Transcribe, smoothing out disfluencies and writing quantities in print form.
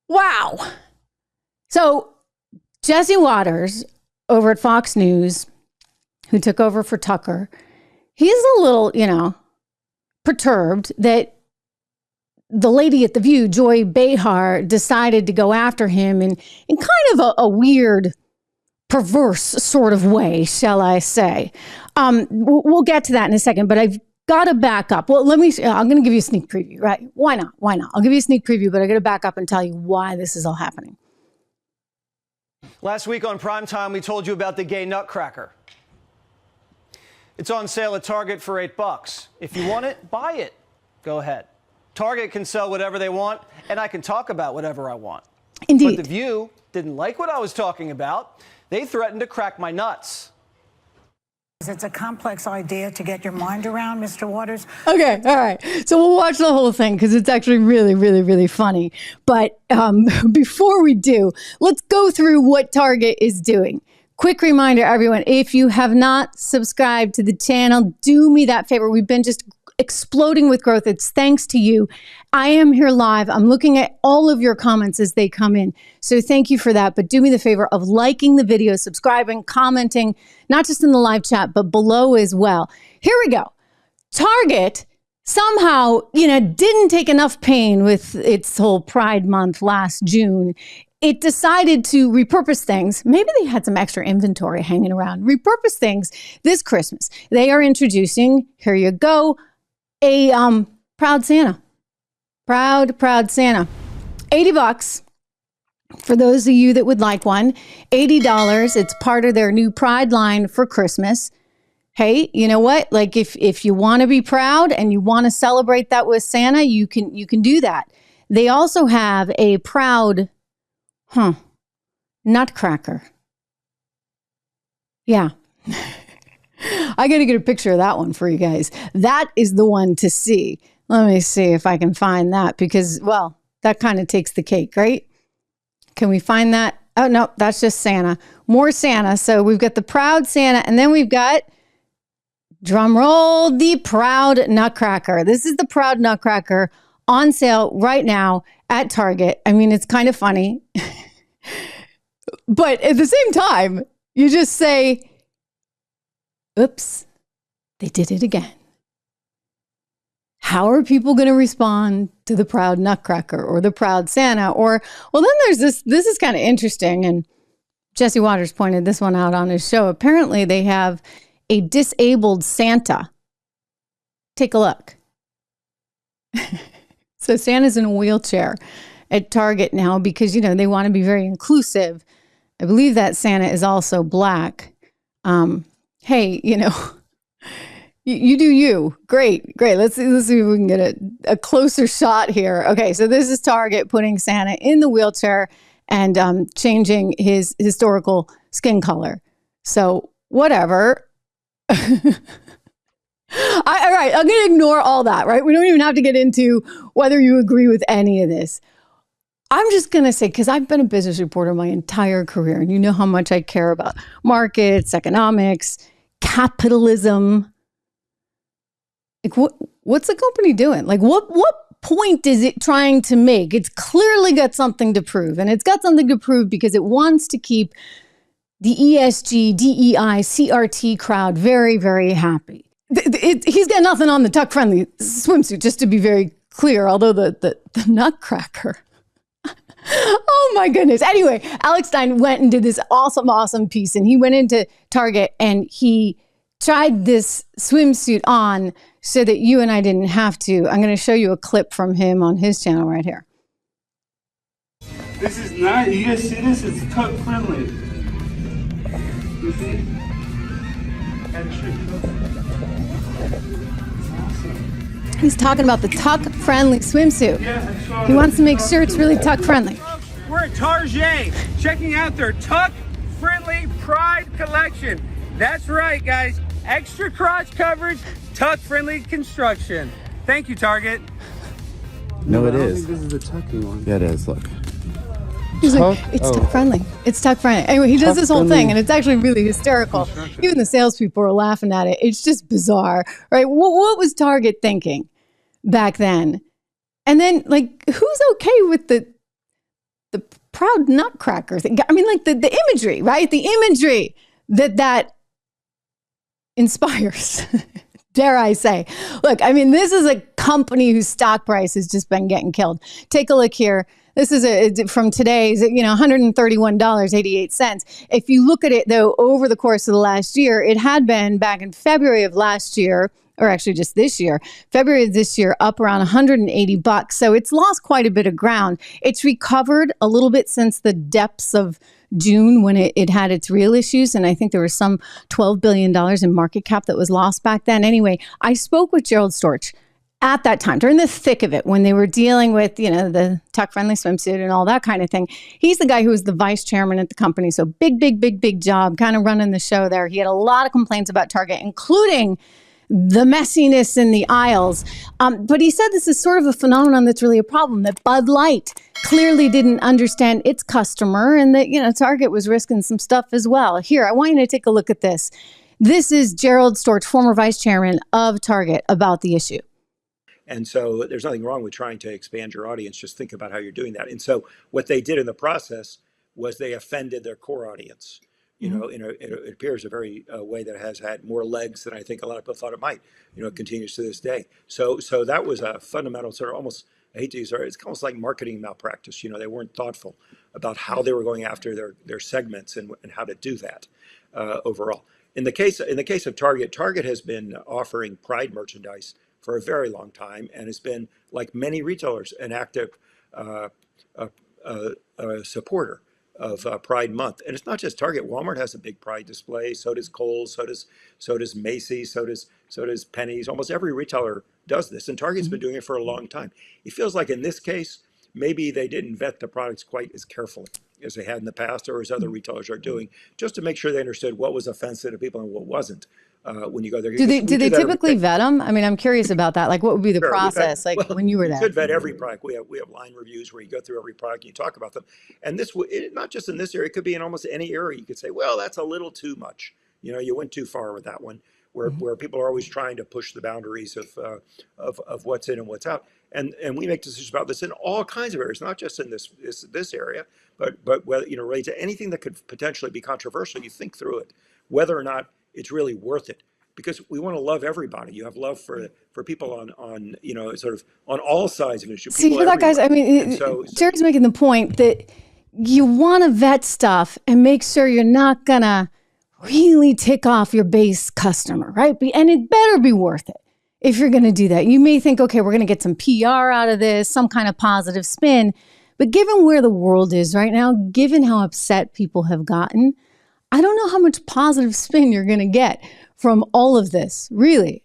Wow. So Jesse Waters over at Fox News, who took over for Tucker, he's a little, perturbed that the lady at The View, Joy Behar, decided to go after him in kind of a weird, perverse sort of way, shall I say. We'll get to that in a second, but I've got to back up. Well, I'm going to give you a sneak preview, right? Why not? I'll give you a sneak preview, but I got to back up and tell you why this is all happening. Last week on Primetime, we told you about the Gay Nutcracker. It's on sale at Target for $8. If you want it, buy it. Go ahead. Target can sell whatever they want, and I can talk about whatever I want. Indeed. But The View didn't like what I was talking about. They threatened to crack my nuts. It's a complex idea to get your mind around, Mr. Waters. Okay, all right. So we'll watch the whole thing because it's actually really, really, really funny. But before we do, let's go through what Target is doing. Quick reminder, everyone, if you have not subscribed to the channel, do me that favor. We've been just exploding with growth. It's thanks to you. I am here live. I'm looking at all of your comments as they come in. So thank you for that. But do me the favor of liking the video, subscribing, commenting, not just in the live chat, but below as well. Here we go. Target somehow, didn't take enough pain with its whole Pride Month last June. It decided to repurpose things. Maybe they had some extra inventory hanging around. Repurpose things this Christmas. They are introducing, here you go, a Proud Santa. Proud Santa. $80 for those of you that would like one. $80. It's part of their new Pride line for Christmas. Hey, you know what? Like if you want to be proud and you want to celebrate that with Santa, you can do that. They also have a Proud Nutcracker. Yeah. I got to get a picture of that one for you guys. That is the one to see. Let me see if I can find that because, well, that kind of takes the cake, right? Can we find that? Oh, no, that's just Santa. More Santa. So we've got the Proud Santa, and then we've got, drum roll, the Proud Nutcracker. This is the Proud Nutcracker on sale right now at Target. I mean, it's kind of funny. But at the same time, you just say, oops, they did it again. How are people going to respond to the Proud Nutcracker or the Proud Santa? Or, well, then there's this is kind of interesting. And Jesse Waters pointed this one out on his show. Apparently they have a disabled Santa. Take a look. So Santa's in a wheelchair at Target now because, they want to be very inclusive. I believe that Santa is also black. Hey, you do you. Great. Let's see if we can get a closer shot here. Okay, so this is Target putting Santa in the wheelchair and changing his historical skin color. So whatever. All right, I'm going to ignore all that, right? We don't even have to get into whether you agree with any of this. I'm just going to say, because I've been a business reporter my entire career, and you know how much I care about markets, economics, capitalism. Like, what's the company doing? Like, what point is it trying to make? It's clearly got something to prove, and it's got something to prove because it wants to keep the ESG, DEI, CRT crowd very, very happy. He's got nothing on the tuck-friendly swimsuit, just to be very clear, although the Nutcracker. Oh my goodness. Anyway, Alex Stein went and did this awesome piece, and he went into Target and he tried this swimsuit on so that you and I didn't have to. I'm going to show you a clip from him on his channel right here. This is not, you guys see this? It's tuck friendly. You see? Extra awesome. He's talking about the tuck-friendly swimsuit. Yeah, he wants to make sure it's really tuck-friendly. We're at Target, checking out their tuck-friendly Pride collection. That's right, guys. Extra crotch coverage, tuck-friendly construction. Thank you, Target. No, it I don't is. think this is the tucking one. Yeah, it is. Look. He's like, it's tuck-friendly. It's tuck-friendly. Anyway, he does this whole thing, and it's actually really hysterical. Even the salespeople are laughing at it. It's just bizarre, right? What was Target thinking back then? And then, like, who's okay with the the proud nutcracker thing. I mean, like the imagery, right? The imagery that inspires, dare I say. Look, I mean, this is a company whose stock price has just been getting killed. Take a look here. This is from today's, $131.88. If you look at it, though, over the course of the last year, it had been back in February of last year, or actually just this year, February of this year, up around $180. So it's lost quite a bit of ground. It's recovered a little bit since the depths of June when it had its real issues. And I think there was some $12 billion in market cap that was lost back then. Anyway, I spoke with Gerald Storch at that time, during the thick of it, when they were dealing with, the tuck-friendly swimsuit and all that kind of thing. He's the guy who was the vice chairman at the company. So big job, kind of running the show there. He had a lot of complaints about Target, including the messiness in the aisles. But he said this is sort of a phenomenon that's really a problem, that Bud Light clearly didn't understand its customer and that, Target was risking some stuff as well. Here, I want you to take a look at this. This is Gerald Storch, former vice chairman of Target, about the issue. And so there's nothing wrong with trying to expand your audience. Just think about how you're doing that. And so what they did in the process was they offended their core audience. It appears a very way that has had more legs than I think a lot of people thought it might. It continues to this day. So that was a fundamental sort of almost, I hate to use it's almost like marketing malpractice. They weren't thoughtful about how they were going after their segments and how to do that overall. In the case of Target, Target has been offering Pride merchandise for a very long time and has been, like many retailers, an active supporter of Pride Month. And it's not just Target. Walmart has a big Pride display. So does Kohl's. So does Macy's. So does Penny's. Almost every retailer does this, and Target's been doing it for a long time. It feels like in this case, maybe they didn't vet the products quite as carefully as they had in the past, or as other retailers are doing, just to make sure they understood what was offensive to people and what wasn't. When you go there, do they typically vet them? I mean, I'm curious about that. Like, what would be the process? When you were there, you could vet every product. We have line reviews where you go through every product and you talk about them. And this, not just in this area, it could be in almost any area. You could say, well, that's a little too much. You went too far with that one. Where people are always trying to push the boundaries of what's in and what's out. And we make decisions about this in all kinds of areas, not just in this area, but whether related to anything that could potentially be controversial. You think through it, whether or not it's really worth it, because we want to love everybody. You have love for people on sort of on all sides of an issue. See, that guys, I mean, Jerry's making the point that you want to vet stuff and make sure you're not gonna really tick off your base customer, right? And it better be worth it if you're going to do that. You may think, okay, we're going to get some PR out of this, some kind of positive spin. But given where the world is right now, given how upset people have gotten, I don't know how much positive spin you're going to get from all of this, really.